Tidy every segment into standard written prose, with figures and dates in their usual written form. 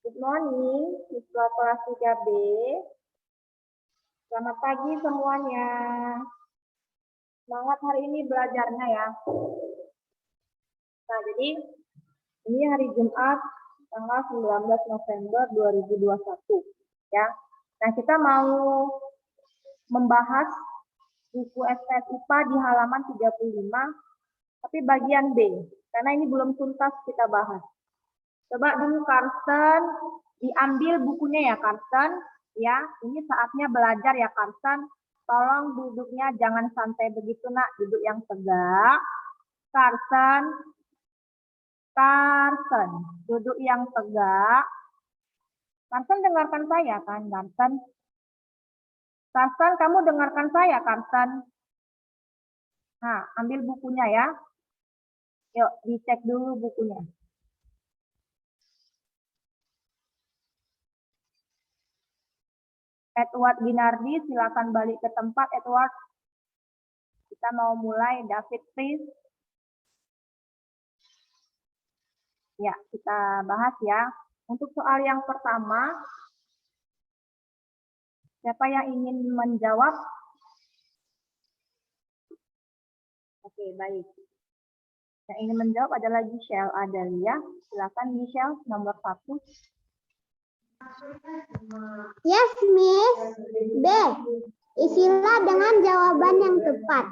Good morning, siswa kelas 3B. Selamat pagi semuanya. Semangat hari ini belajarnya ya. Nah, jadi ini hari Jumat tanggal 19 November 2021 ya. Nah, kita mau membahas buku SPS IPA di halaman 35 tapi bagian B karena ini belum tuntas kita bahas. Coba dulu Karsten, diambil bukunya ya Karsten. Ya, ini saatnya belajar ya Karsten. Tolong duduknya jangan santai begitu nak, duduk yang tegak. Karsten, duduk yang tegak. Karsten dengarkan saya kan, Karsten? Karsten, kamu dengarkan saya, Karsten? Nah, ambil bukunya ya. Yuk, dicek dulu bukunya. Edward Ginardi, silakan balik ke tempat, Edward. Kita mau mulai, David, please. Ya, kita bahas ya. Untuk soal yang pertama, siapa yang ingin menjawab? Oke, baik. Yang ingin menjawab adalah Giselle Adalia. Silakan Giselle, nomor 1. Yes, Miss. B. Isilah dengan jawaban yang tepat.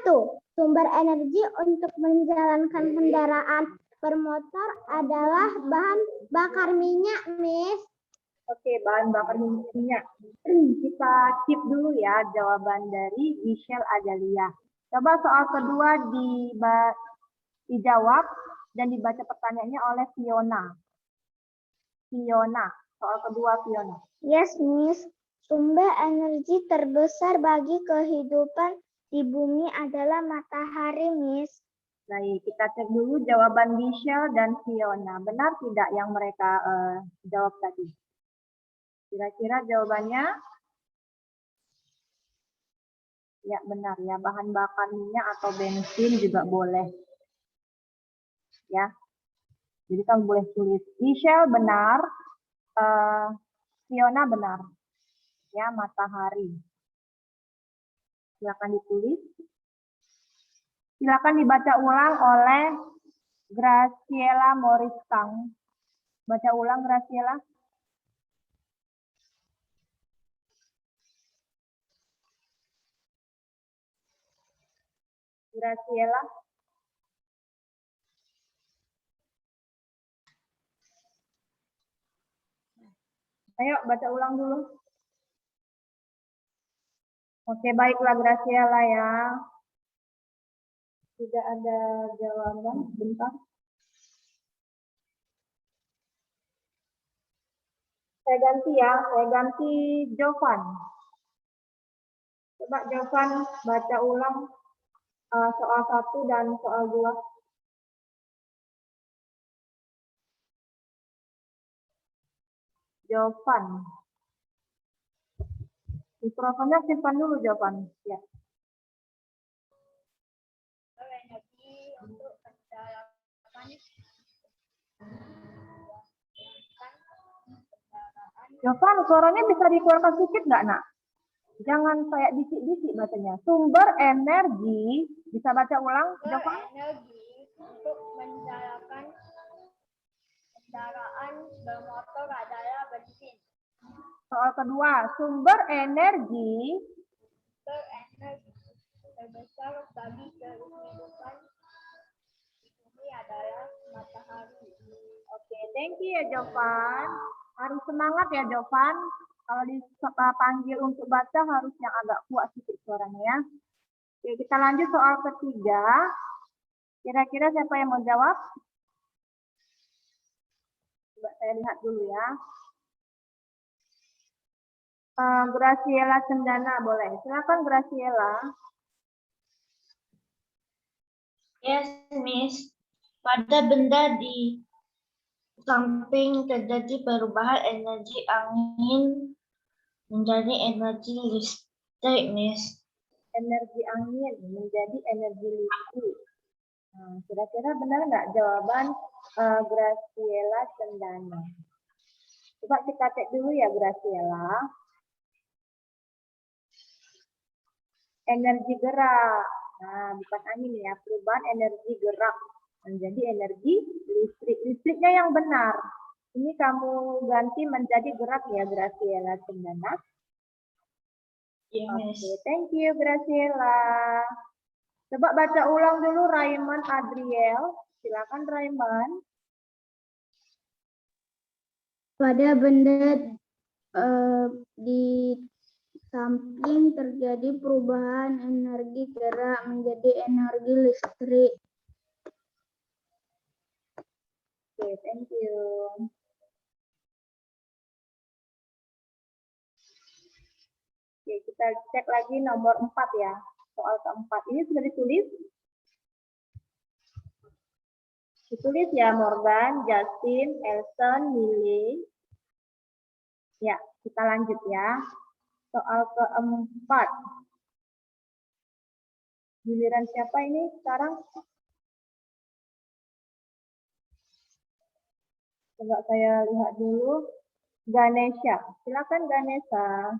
1. Sumber energi untuk menjalankan kendaraan bermotor adalah bahan bakar minyak, Miss. Oke, bahan bakar minyak. Kita keep dulu ya jawaban dari Giselle Adalia. Coba soal kedua dijawab dan dibaca pertanyaannya oleh Fiona. Fiona, soal kedua Fiona. Yes, Miss. Sumber energi terbesar bagi kehidupan di bumi adalah matahari, Miss. Baik, kita cek dulu jawaban Giselle dan Fiona. Benar tidak yang mereka jawab tadi? Kira-kira jawabannya? Ya, benar ya. Bahan bakar minyak atau bensin juga boleh. Ya. Jadi kamu boleh tulis. Giselle benar. Fiona benar. Ya, matahari. Silakan ditulis. Silakan dibaca ulang oleh Graciela Moristang. Baca ulang, Graciela. Graciela. Ayo, baca ulang dulu. Oke, baiklah Graciela ya. Tidak ada jawaban, bentar. Saya ganti ya, saya ganti Jovan. Coba Jovan baca ulang soal 1 dan soal 2. Jovan. Mikrofonnya simpan dulu Jovan. Ya. Jovan, suaranya bisa dikeluarkan sedikit nggak, nak? Jangan kayak bisik-bisik bacanya. Sumber energi, bisa baca ulang, Jovan? Energi untuk menjalankan kendaraan bermotor adalah bensin. Soal kedua, sumber energi terbesar bagi kehidupan di bumi adalah matahari. Oke, thank you ya Jovan. Harus semangat ya Jovan. Kalau dipanggil untuk baca harus yang agak kuat sedikit suaranya ya. Oke, kita lanjut soal ketiga. Kira-kira siapa yang mau jawab? Coba saya lihat dulu ya. Graciela Cendana boleh. Silakan Graciela. Yes, Miss. Pada benda di samping terjadi perubahan energi angin menjadi energi listrik, Miss. Energi angin menjadi energi listrik. Kira-kira benar nggak jawaban Graciela Cendana? Coba kita cek dulu ya Graciela. Energi gerak. Nah, bukan angin ya, perubahan energi gerak menjadi energi listrik. Listriknya yang benar. Ini kamu ganti menjadi gerak ya Graciela Cendana. Iya, Miss. Oke, thank you Graciela. Coba baca ulang dulu Raymond Adriel. Silakan Raymond. Pada benda di samping terjadi perubahan energi gerak menjadi energi listrik. Oke, thank you. Oke, kita cek lagi nomor 4 ya. Soal keempat. Ini sudah ditulis? Ditulis ya Morgan, Justin, Elson, Millie. Ya, kita lanjut ya. Soal keempat. Giliran siapa ini sekarang? Coba saya lihat dulu. Ganesha. Silakan Ganesha.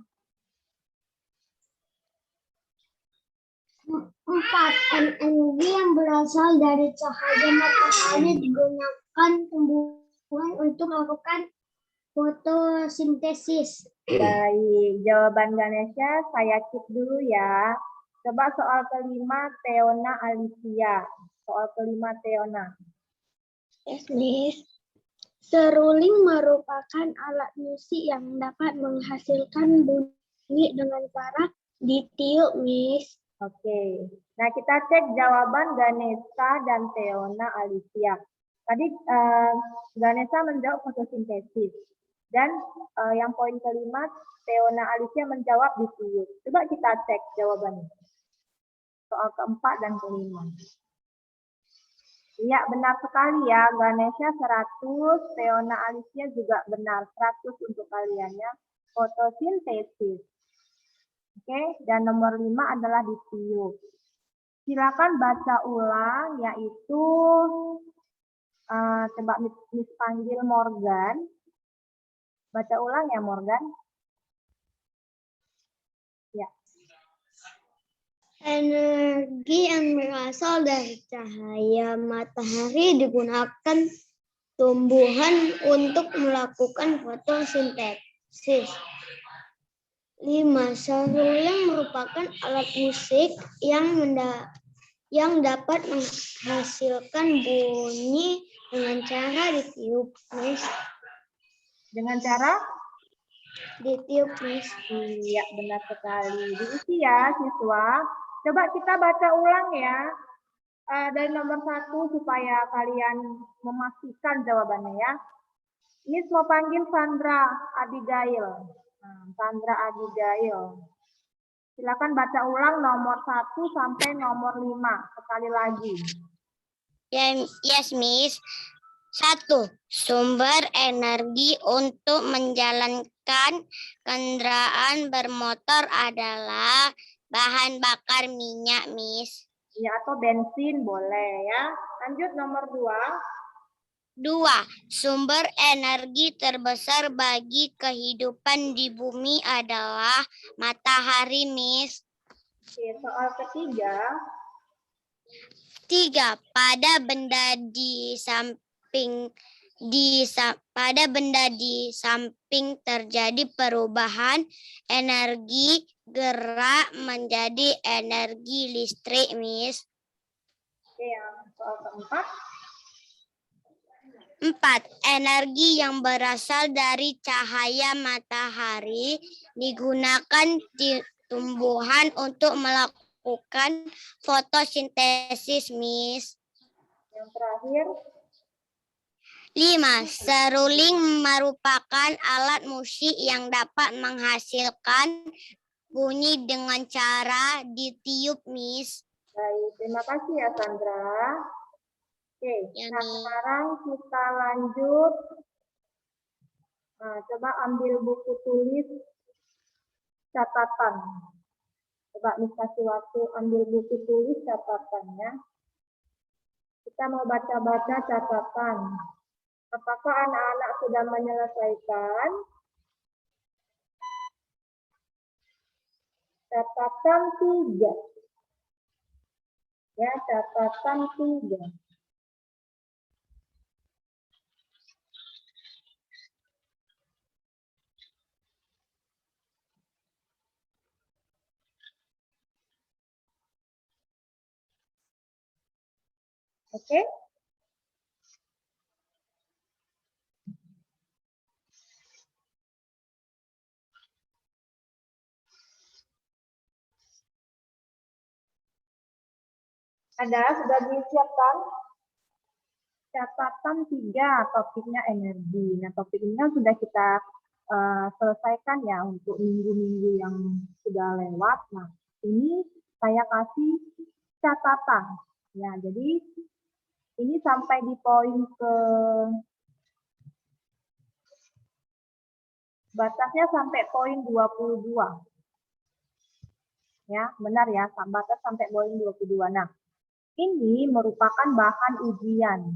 4. Energi yang berasal dari cahaya matahari digunakan tumbuhan untuk melakukan fotosintesis. Baik, jawaban Ganesha saya keep dulu ya. Coba soal kelima Teona Alicia. Soal kelima Teona. Yes, Miss. Seruling merupakan alat musik yang dapat menghasilkan bunyi dengan cara ditiup, Miss. Oke, nah kita cek jawaban Ganesha dan Teona Alicia. Tadi Ganesha menjawab fotosintesis. Dan yang poin kelima, Teona Alicia menjawab ditiup. Coba kita cek jawabannya. Soal keempat dan kelima. Iya, benar sekali ya. Ganesha 100, Teona Alicia juga benar. 100 untuk kaliannya. Fotosintesis. Oke, dan nomor 5 adalah ditiup. Silakan baca ulang, yaitu coba Miss panggil Morgan. Baca ulang ya Morgan. Ya. Energi yang berasal dari cahaya matahari digunakan tumbuhan untuk melakukan fotosintesis. 5. Seruling merupakan alat musik yang dapat menghasilkan bunyi dengan cara ditiup, Miss. Dengan cara? Ditiup, Miss. Iya, benar sekali. Diisi ya, siswa. Coba kita baca ulang ya. Dari nomor 1 supaya kalian memastikan jawabannya ya. Miss mau panggil Sandra Abigail. Sandra Abigail. Silakan baca ulang nomor 1 sampai nomor 5. Sekali lagi. Yes, Miss. 1. Sumber energi untuk menjalankan kendaraan bermotor adalah bahan bakar minyak, Miss. Ya, atau bensin boleh ya. Lanjut nomor 2. 2. Sumber energi terbesar bagi kehidupan di bumi adalah matahari, Miss. Oke, soal ketiga. 3. Pada benda di samping terjadi perubahan energi gerak menjadi energi listrik, Miss. Oke, yang soal keempat. 4. Energi yang berasal dari cahaya matahari digunakan tumbuhan untuk melakukan fotosintesis, Miss. Yang terakhir. 5. Seruling merupakan alat musik yang dapat menghasilkan bunyi dengan cara ditiup, Miss. Baik, terima kasih ya Sandra. Oke, nah sekarang kita lanjut. Nah, coba ambil buku tulis catatan. Coba Miss kasih waktu ambil buku tulis catatannya. Kita mau baca-baca catatan. Apakah anak-anak sudah menyelesaikan? Catatan 3. Ya, catatan 3. Oke? Ada, sudah disiapkan? Catatan 3, topiknya energi. Nah, topik ini kan sudah kita selesaikan ya untuk minggu-minggu yang sudah lewat. Nah, ini saya kasih catatan. Ya, jadi ini sampai di poin ke batasnya sampai poin 22. Ya, benar ya, batas sampai poin 22. Nah, ini merupakan bahan ujian.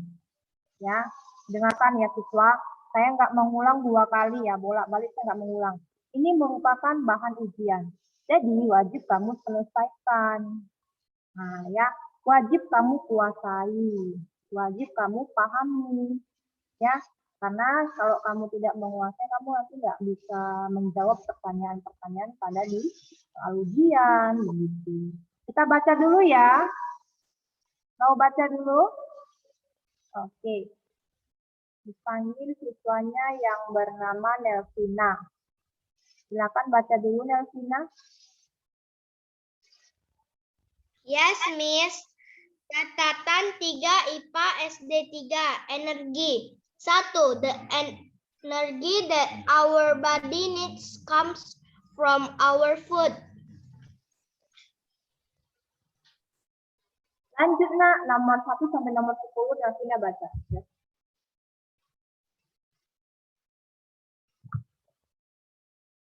Ya, dengarkan ya siswa, saya nggak mengulang 2 kali ya, bolak-balik saya nggak mengulang. Ini merupakan bahan ujian. Jadi wajib kamu selesaikan. Nah ya, wajib kamu kuasai, wajib kamu pahami. Ya, karena kalau kamu tidak menguasai, kamu nanti nggak bisa menjawab pertanyaan-pertanyaan pada di ujian. Begitu. Kita baca dulu ya. Mau baca dulu? Oke. Dipanggil siswanya yang bernama Nelvina. Silakan baca dulu Nelvina. Yes, Miss. Catatan 3 IPA SD 3, energi. 1. The energy that our body needs comes from our food. Lanjut nak, nomor 1 sampai nomor 10 Nelvina baca. Ya.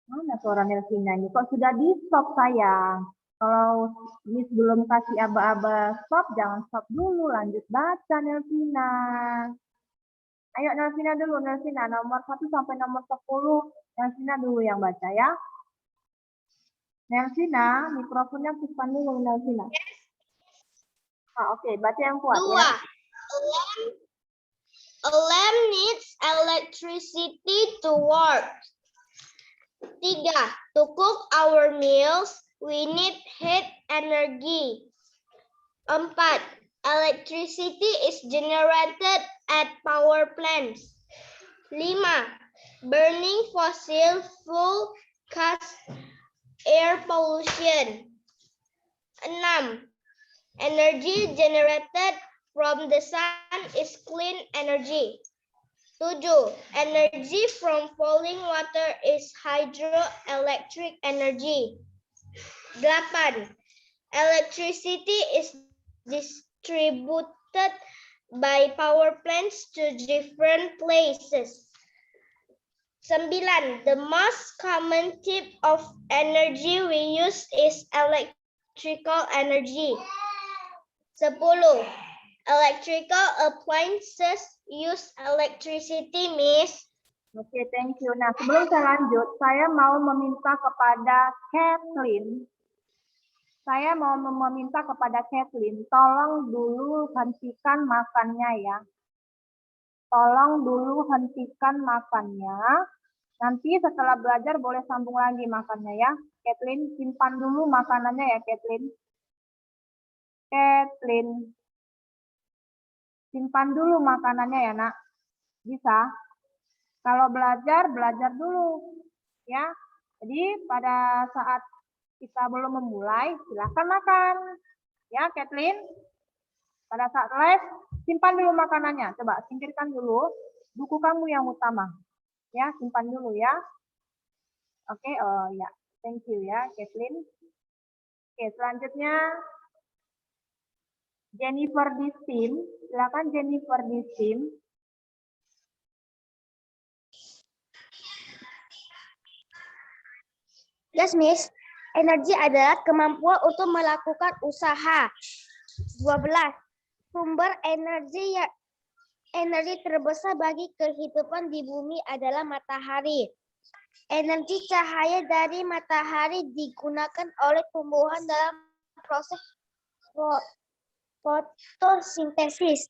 Mana suara Nelvina ini? Kok sudah di stop sayang? Kalau Miss belum kasih aba-aba stop, jangan stop dulu. Lanjut baca Nelvina. Ayo Nelvina dulu, Nelvina. Nomor 1 sampai nomor 10. Nelvina dulu yang baca ya. Nelvina, mikrofonnya aktifkan dulu Nelvina. Oke, baca yang kuat 2. ya. A lamp needs electricity to work. 3. To cook our meals, we need heat energy. 4. Electricity is generated at power plants. 5. Burning fossil fuel causes air pollution. 6. Energy generated from the sun is clean energy. 7. Energy from falling water is hydroelectric energy. 8. Electricity is distributed by power plants to different places. 9. The most common type of energy we use is electrical energy. 10. Electrical appliances use electricity, Miss. Oke, thank you. Nah, sebelum saya lanjut, saya mau meminta kepada Kathleen. Tolong dulu hentikan makannya ya. Tolong dulu hentikan makannya. Nanti setelah belajar boleh sambung lagi makannya ya. Kathleen, simpan dulu makanannya ya, Kathleen. Simpan dulu makanannya ya, Nak. Bisa? Kalau belajar dulu. Ya. Jadi pada saat kita belum memulai, silahkan makan. Ya, Kathleen. Pada saat les, simpan dulu makanannya. Coba singkirkan dulu buku kamu yang utama. Ya, simpan dulu ya. Oke, ya. Thank you ya, Kathleen. Oke, selanjutnya Jennifer Distin. Silakan Jennifer Distin. Yes, Miss. Energi adalah kemampuan untuk melakukan usaha. 12. Sumber energi energi terbesar bagi kehidupan di bumi adalah matahari. Energi cahaya dari matahari digunakan oleh tumbuhan dalam proses fotosintesis.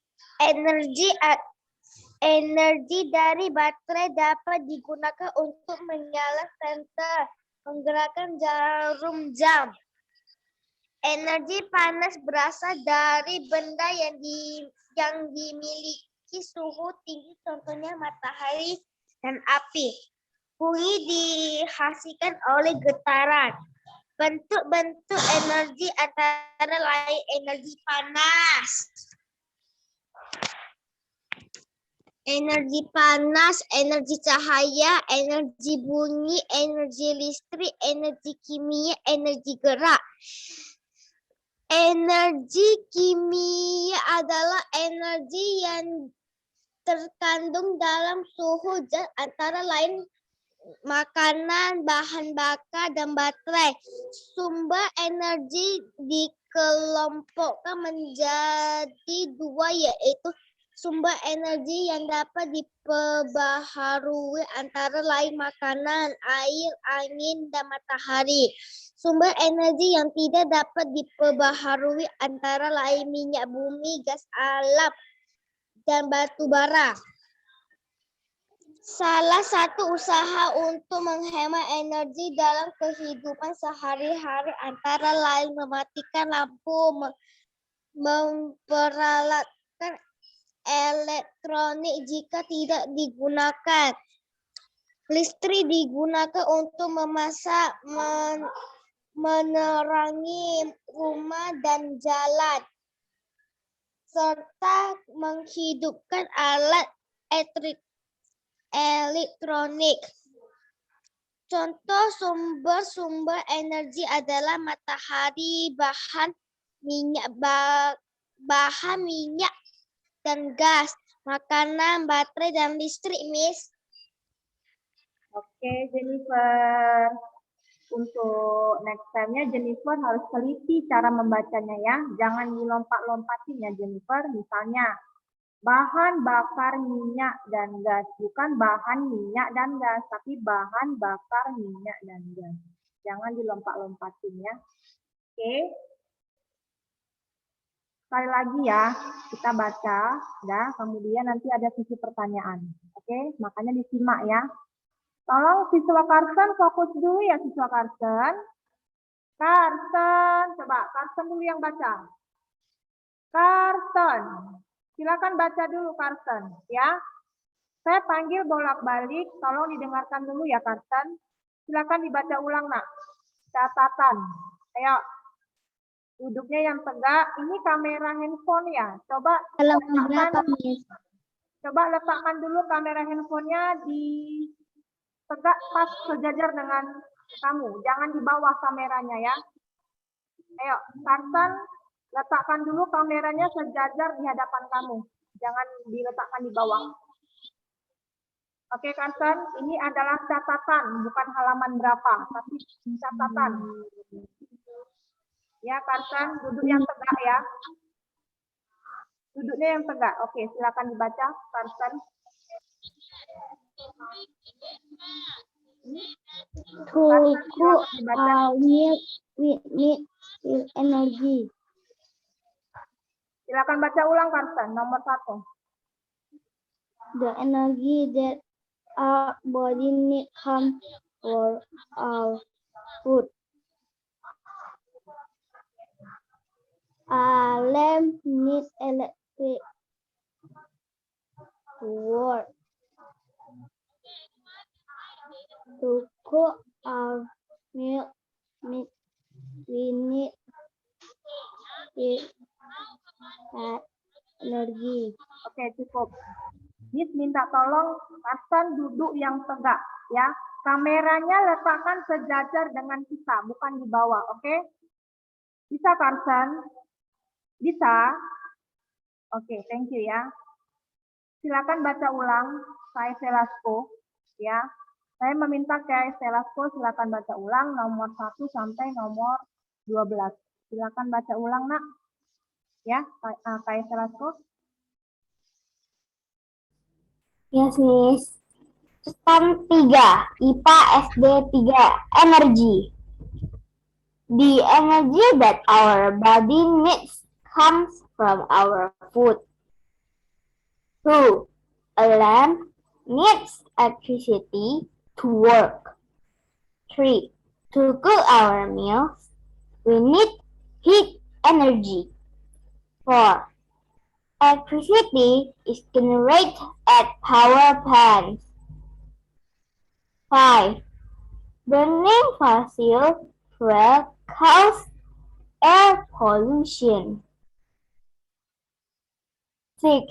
Energi dari baterai dapat digunakan untuk menyala senter, menggerakkan jarum jam. Energi panas berasal dari benda yang dimiliki suhu tinggi, contohnya matahari dan api. Bumi dihasilkan oleh getaran. Bentuk-bentuk energi antara lain energi panas, energi cahaya, energi bunyi, energi listrik, energi kimia, energi gerak. Energi kimia adalah energi yang terkandung dalam suhu zat antara lain makanan, bahan bakar, dan baterai. Sumber energi dikelompokkan menjadi dua, yaitu sumber energi yang dapat diperbaharui antara lain makanan, air, angin, dan matahari. Sumber energi yang tidak dapat diperbaharui antara lain minyak bumi, gas alam, dan batu bara. Salah satu usaha untuk menghemat energi dalam kehidupan sehari-hari antara lain mematikan lampu, memperalatkan elektronik jika tidak digunakan. Listrik digunakan untuk memasak, menerangi rumah dan jalan, serta menghidupkan alat elektronik. Contoh sumber-sumber energi adalah matahari, bahan minyak dan gas, makanan, baterai, dan listrik, Miss. Oke, Jennifer. Untuk next time-nya Jennifer harus teliti cara membacanya ya. Jangan dilompat-lompatin ya Jennifer. Misalnya, bahan bakar minyak dan gas. Bukan bahan minyak dan gas, tapi bahan bakar minyak dan gas. Jangan dilompat-lompatin ya. Oke. Sekali lagi ya, kita baca. Dah, kemudian nanti ada sisi pertanyaan. Oke, makanya disimak ya. Tolong siswa Karsten fokus dulu ya siswa Karsten. Karsten, coba Karsten dulu yang baca. Karsten, silakan baca dulu Karsten ya. Saya panggil bolak-balik, tolong didengarkan dulu ya Karsten. Silakan dibaca ulang nak. Catatan. Ayo. Duduknya yang tegak. Ini kamera handphone ya. Coba letakkan dulu kamera handphonenya di tegak pas sejajar dengan kamu. Jangan di bawah kameranya ya. Ayo, Karsten, letakkan dulu kameranya sejajar di hadapan kamu. Jangan diletakkan di bawah. Oke, Karsten, ini adalah catatan, bukan halaman berapa, tapi catatan. Ya, Karsten, duduk yang tegak ya. Duduknya yang tegak. Oke, silakan dibaca, Karsten. To cook our milk, we need energy. Silakan baca ulang, Karsten. Nomor 1. The energy that our body need come for our food. A lamp needs electric to work. To cook our milk, we need energy. Oke, cukup. Miss minta tolong Karsten duduk yang tegak ya. Kameranya letakkan sejajar dengan kita, bukan di bawah, oke? Bisa Karsten? Bisa? Oke, thank you ya. Silakan baca ulang, saya Selasko ya. Saya meminta Kak Selasko silakan baca ulang nomor 1 sampai nomor 12. Silakan baca ulang, Nak. Ya, Kak Selasko. Yes, Miss. Stand 3, IPA SD 3, energy. The energy that our body needs comes from our food. 2. A lamp needs electricity to work. 3. To cook our meals, we need heat energy. 4. Electricity is generated at power plants. 5. Burning fossil fuel causes air pollution. 6.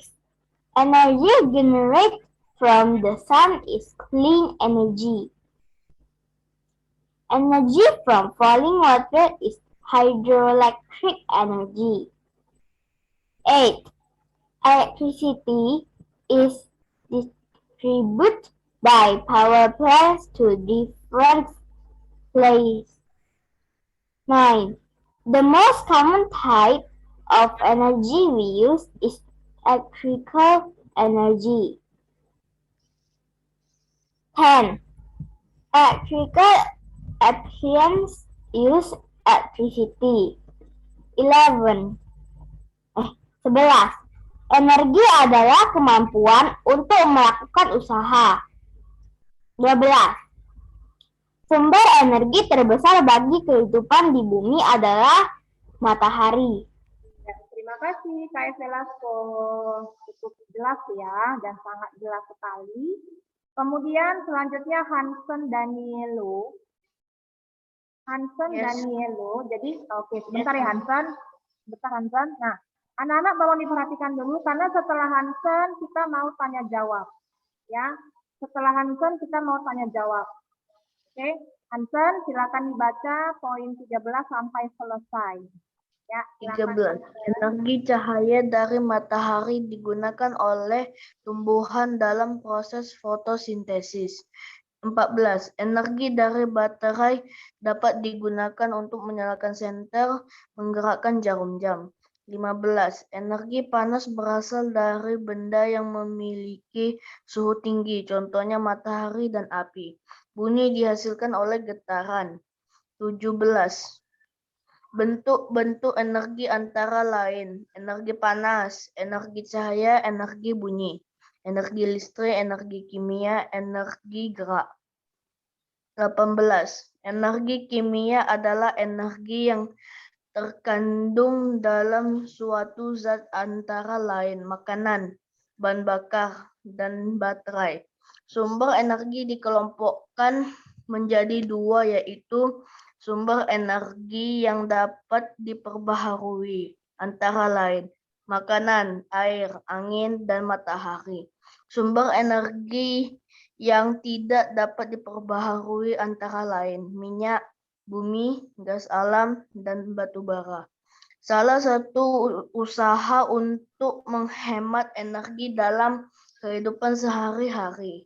Energy generated from the sun is clean energy. Energy from falling water is hydroelectric energy. 8. Electricity is distributed by power plants to different places. 9. The most common type of energy we use is electrical energy. 10. Electrical appliances use electricity. 11. 11. Energi adalah kemampuan untuk melakukan usaha. 12. Sumber energi terbesar bagi kehidupan di bumi adalah matahari. Ya, terima kasih Kak Velasco. Cukup jelas ya dan sangat jelas sekali. Kemudian selanjutnya Hansen Danielo. Yes. Danielo. Jadi oke, sebentar ya Hansen. Sebentar Hansen. Nah, anak-anak tolong diperhatikan dulu karena setelah Hansen kita mau tanya jawab. Ya. Setelah Hansen kita mau tanya jawab. Oke, Hansen silakan dibaca poin 13 sampai selesai. Ya, silakan. 13. Energi cahaya dari matahari digunakan oleh tumbuhan dalam proses fotosintesis. 14. Energi dari baterai dapat digunakan untuk menyalakan senter, menggerakkan jarum jam. 15. Energi panas berasal dari benda yang memiliki suhu tinggi, contohnya matahari dan api. Bunyi dihasilkan oleh getaran. 17. Bentuk-bentuk energi antara lain, energi panas, energi cahaya, energi bunyi, energi listrik, energi kimia, energi gerak. 18. Energi kimia adalah energi yang terkandung dalam suatu zat antara lain makanan, bahan bakar, dan baterai. Sumber energi dikelompokkan menjadi dua, yaitu sumber energi yang dapat diperbaharui, antara lain makanan, air, angin, dan matahari. Sumber energi yang tidak dapat diperbaharui antara lain minyak, bumi, gas alam, dan batu bara. Salah satu usaha untuk menghemat energi dalam kehidupan sehari-hari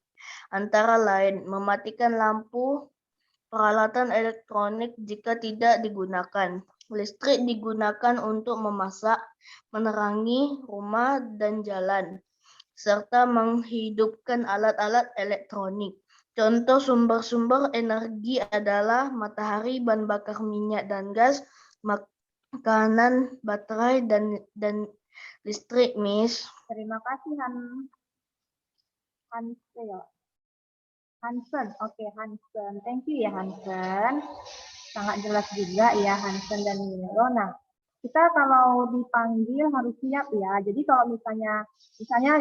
antara lain mematikan lampu, peralatan elektronik jika tidak digunakan. Listrik digunakan untuk memasak, menerangi rumah dan jalan, serta menghidupkan alat-alat elektronik. Contoh sumber-sumber energi adalah matahari, bahan bakar minyak dan gas, makanan, baterai, dan listrik, Miss. Terima kasih Hansen. Oke, Hansen. Thank you ya Hansen. Sangat jelas juga ya Hansen dan Milo. Nah, kita kalau dipanggil harus siap ya. Jadi kalau misalnya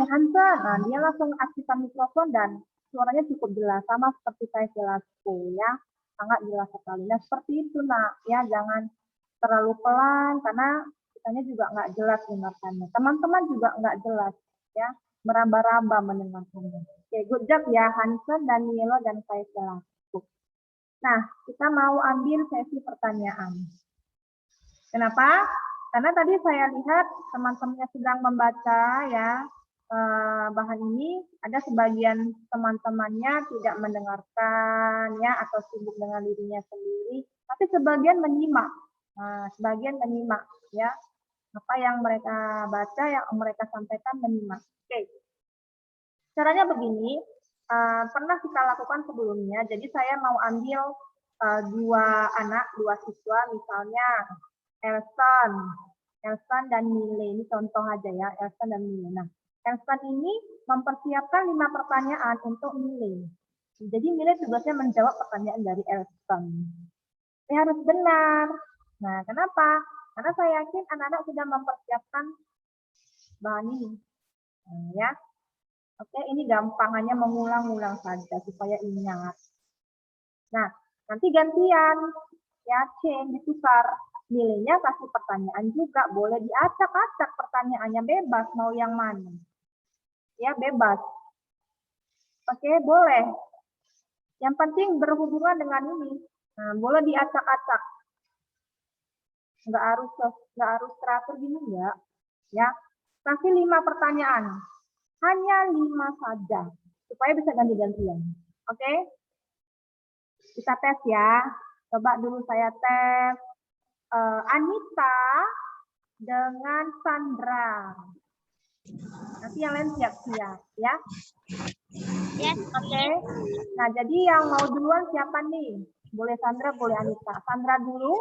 Hansen, nah dia langsung aktifkan mikrofon dan suaranya cukup jelas sama seperti saya jelaskan ya. Sangat jelas sekali. Nah, seperti itu nak ya, jangan terlalu pelan karena kitanya juga nggak jelas dengarkannya. Teman-teman juga nggak jelas ya, meraba-raba mendengarkannya. Oke, good job ya Hansen, Danilo, dan saya selaku. Nah, kita mau ambil sesi pertanyaan. Kenapa? Karena tadi saya lihat teman-temannya sedang membaca ya bahan ini, ada sebagian teman-temannya tidak mendengarkan ya atau sibuk dengan dirinya sendiri, tapi sebagian menyimak. Nah, sebagian menyimak ya apa yang mereka baca, yang mereka sampaikan, menyimak. Oke. Caranya begini, pernah kita lakukan sebelumnya. Jadi saya mau ambil dua siswa, misalnya Elson dan Mile. Ini contoh aja ya, Elson dan Mile. Nah, Elson ini mempersiapkan 5 pertanyaan untuk Mile. Jadi Mile tugasnya menjawab pertanyaan dari Elson. Ini harus benar. Nah, kenapa? Karena saya yakin anak-anak sudah mempersiapkan bahan ini. Nah, ya. Oke, ini gampang, hanya mengulang-ulang saja supaya ingat. Nah, nanti gantian. Ya, change, ditukar. Nilainya kasih pertanyaan juga. Boleh diacak-acak pertanyaannya, bebas mau yang mana. Ya, bebas. Oke, boleh. Yang penting berhubungan dengan ini. Nah, boleh diacak-acak. Nggak harus teratur gini enggak. Ya, kasih 5 pertanyaan. Hanya 5 saja. Supaya bisa ganti-gantian. Oke? Kita tes ya. Coba dulu saya tes. Anita dengan Sandra. Nanti yang lain siap-siap ya. Yes. Oke. Nah, jadi yang mau duluan siapa nih? Boleh Sandra, boleh Anita. Sandra dulu.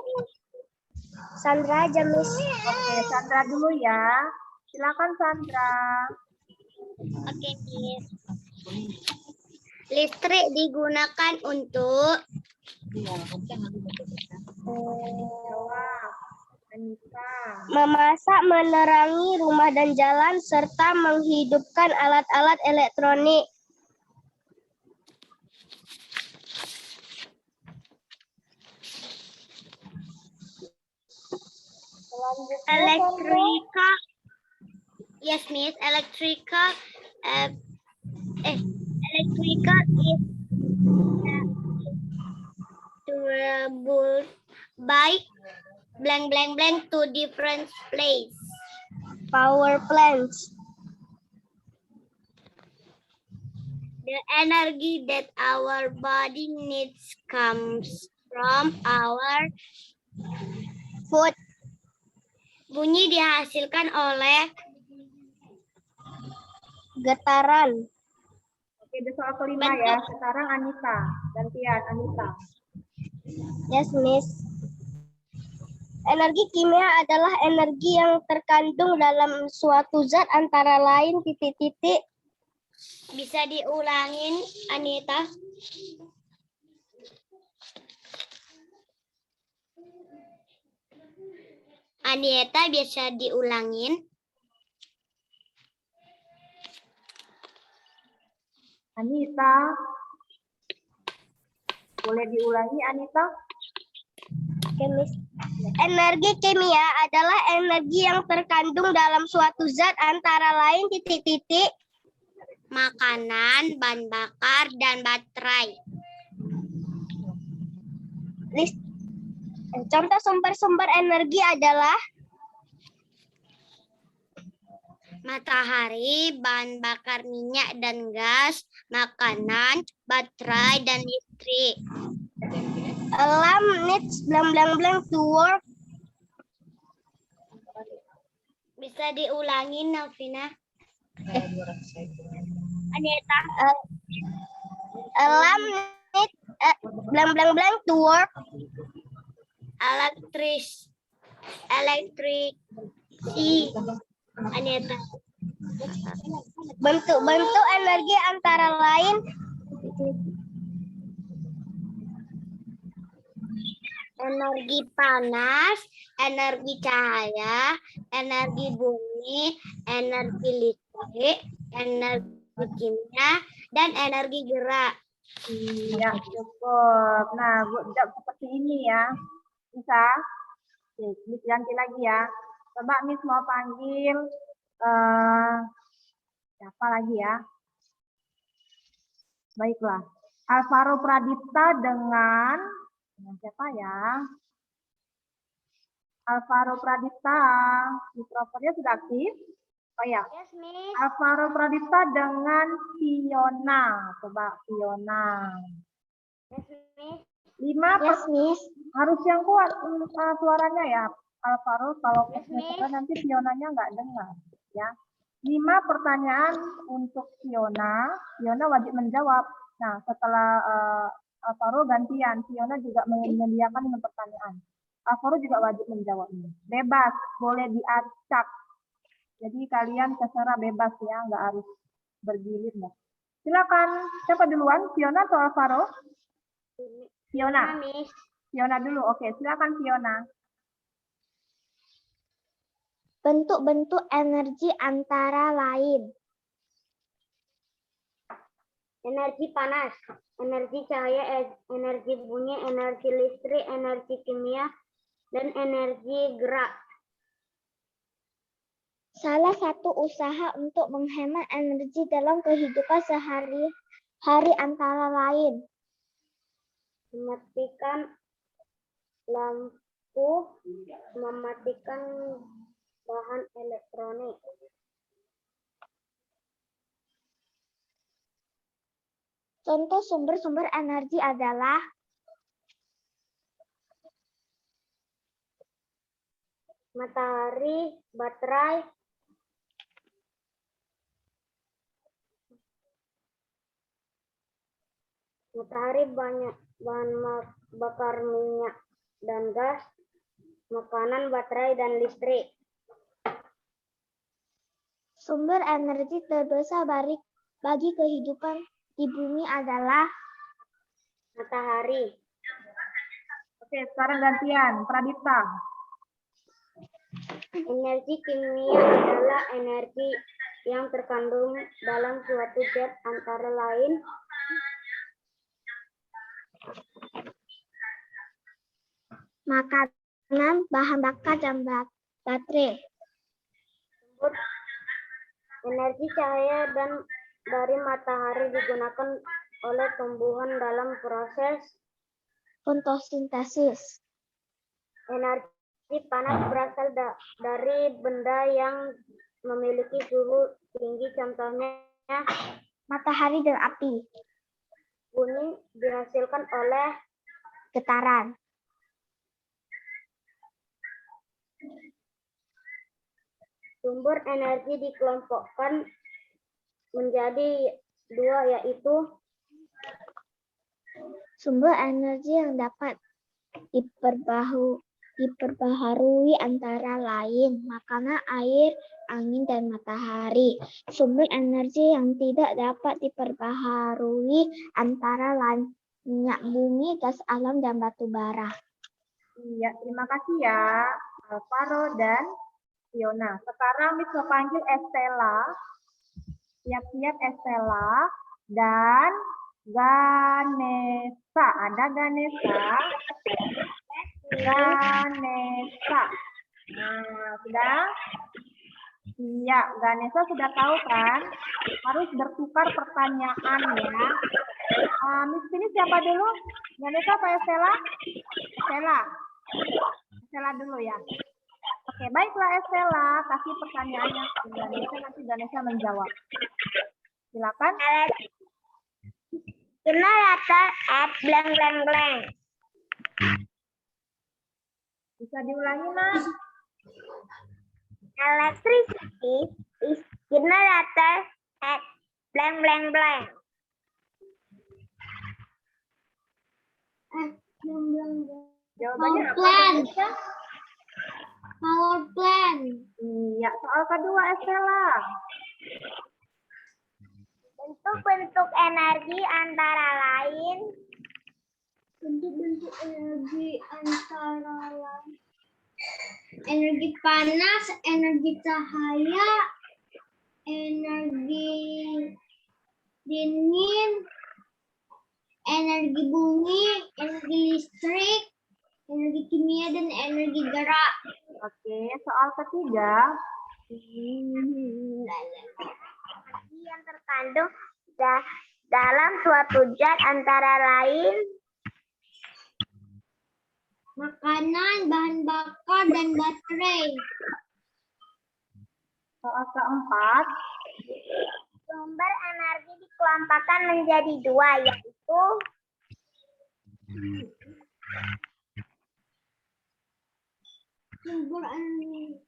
Sandra aja, Miss. Oke, Sandra dulu ya. Silakan Sandra. Oke, Miss. Listrik digunakan untuk Jawab. Anita. memasak, menerangi rumah dan jalan, serta menghidupkan alat-alat elektronik. Selanjutnya, Elektrika. Yes, Miss. Elektrika. Elektrika is durable by blank blank blank to different place. Power plants. The energy that our body needs comes from our food. Bunyi dihasilkan oleh getaran. Oke, itu soal kelima ya. Sekarang Anita. Gantian Anita. Yes, Miss. Energi kimia adalah energi yang terkandung dalam suatu zat antara lain titik-titik. Bisa diulangin, Anita? Anita bisa diulangin? Anita. Boleh diulangi Anita? Energi kimia adalah energi yang terkandung dalam suatu zat antara lain titik-titik makanan, bahan bakar, dan baterai. Contoh sumber-sumber energi adalah matahari, bahan bakar minyak dan gas, makanan, baterai, dan listrik. A lamp needs blank blank blank to work. Bisa diulangin, Novina? Anita. A lamp needs blank blank blank to work. Elektrisi. Anita. Bentuk-bentuk energi antara lain energi panas, energi cahaya, energi bumi, energi listrik, energi kimia, dan energi gerak. Iya, cukup. Nah, seperti ini ya. Bisa? Oke, Miss ganti lagi ya. Coba Miss mau panggil siapa lagi ya? Baiklah. Alvaro Pradipta dengan siapa ya? Alvaro Pradipta. Mikrofonnya sudah aktif? Oh ya. Yes, Miss. Alvaro Pradipta dengan Fiona. Coba Fiona. Yes, Miss. 5 Yes, Miss. harus yang kuat suaranya ya. Alvaro kalau Yes, nanti Fionanya nggak dengar ya. 5 pertanyaan untuk Fiona. Fiona wajib menjawab. Nah, setelah Alvaro gantian, Fiona juga menyediakan 5 pertanyaan. Alvaro juga wajib menjawabnya. Bebas, boleh diacak. Jadi kalian terserah bebas ya, nggak harus bergilir. Nah. Silakan, siapa duluan? Fiona atau Alvaro? Fiona. Miss. Fiona dulu, oke. Silakan Fiona. Bentuk-bentuk energi antara lain. Energi panas, energi cahaya, energi bunyi, energi listrik, energi kimia, dan energi gerak. Salah satu usaha untuk menghemat energi dalam kehidupan sehari-hari antara lain. Mematikan lampu, mematikan bahan elektronik. Contoh sumber-sumber energi adalah matahari, baterai, banyak bahan bakar minyak dan gas, makanan, baterai, dan listrik. Sumber energi terbesar bagi kehidupan di bumi adalah matahari. Oke, sekarang gantian. Pradipta. Energi kimia adalah energi yang terkandung dalam suatu zat antara lain makanan, bahan bakar, dan baterai. Energi cahaya dari matahari digunakan oleh tumbuhan dalam proses fotosintesis. Energi panas berasal dari benda yang memiliki suhu tinggi, contohnya matahari dan api. Bunyi dihasilkan oleh getaran. Sumber energi dikelompokkan menjadi 2, yaitu sumber energi yang dapat diperbaharui antara lain makanan, air, angin, dan matahari. Sumber energi yang tidak dapat diperbaharui antara lain minyak bumi, gas alam, dan batu bara. Iya, terima kasih ya Alvaro dan Fiona. Sekarang Miss mau panggil Estella. Siap-siap Estella dan Ganesha. Ada Ganesha. Ganesha. Nah, sudah? Iya, Ganesha sudah tahu kan? Harus bertukar pertanyaan ya. Miss ini siapa dulu? Ganesha atau Estella? Estella. Estella dulu ya. Oke, baiklah Estella, kasih pertanyaannya ke Ganesha, nanti Ganesha menjawab. Silakan. Generator at blank blank blank. Bisa diulangi, Nak? Electricity is generator at blank blank blank. Jawabannya apa? Plant. Ganesha? Power plant. Iya, soal kedua Estella. Bentuk-bentuk energi antara lain. Bentuk-bentuk energi antara lain. Energi panas, energi cahaya, energi dingin, energi bumi, energi listrik, energi kimia, dan energi gerak. Oke, soal ketiga. Yang terkandung dalam suatu zat antara lain makanan, bahan bakar, dan baterai. Soal keempat. Sumber energi dikelompokkan menjadi 2, yaitu sumber energi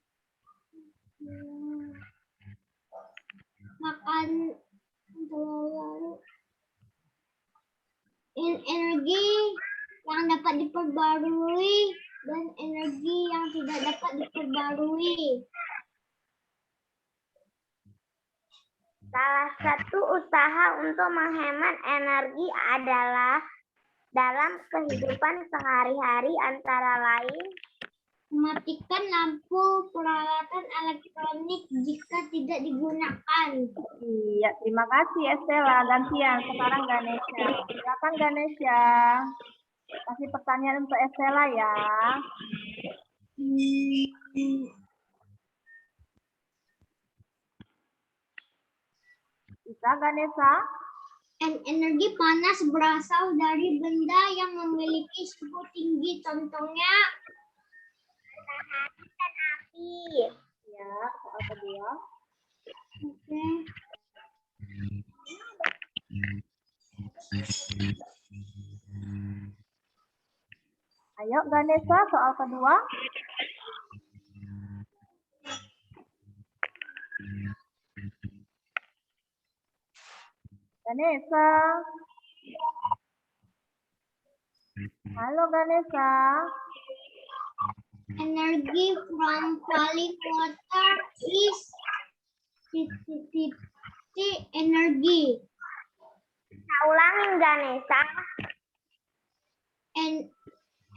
makan energi yang dapat diperbarui dan energi yang tidak dapat diperbarui. Salah satu usaha untuk menghemat energi adalah dalam kehidupan sehari-hari antara lain mematikan lampu peralatan elektronik jika tidak digunakan. Iya, terima kasih Estella. Gantian, sekarang Ganesha. Silakan Ganesha. Kasih pertanyaan untuk Estella ya. Bisa Ganesha? Energi panas berasal dari benda yang memiliki suhu tinggi, contohnya matahari dan api. Ya, soal kedua. Oke. Ayo Ganesha, soal kedua. Ganesha. Halo Ganesha. Energy from falling water is energy. Ulangin Ganesha.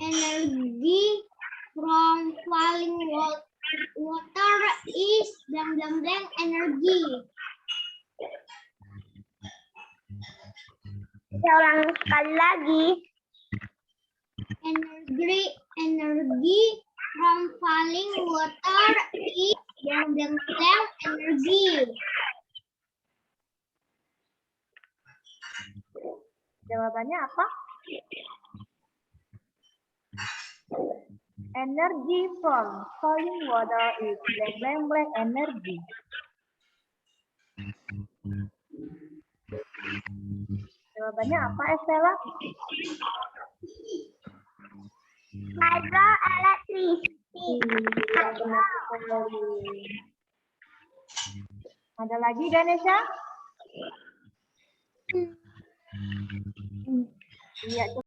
Energy from falling water is energy. Saya ulang sekali lagi. Energy from falling water is energy. Jawabannya apa? Energy from falling water is energy. Jawabannya apa, Estella? Hydroelectricity. Iya, benar sekali. Ada lagi, Ganesha? Iya,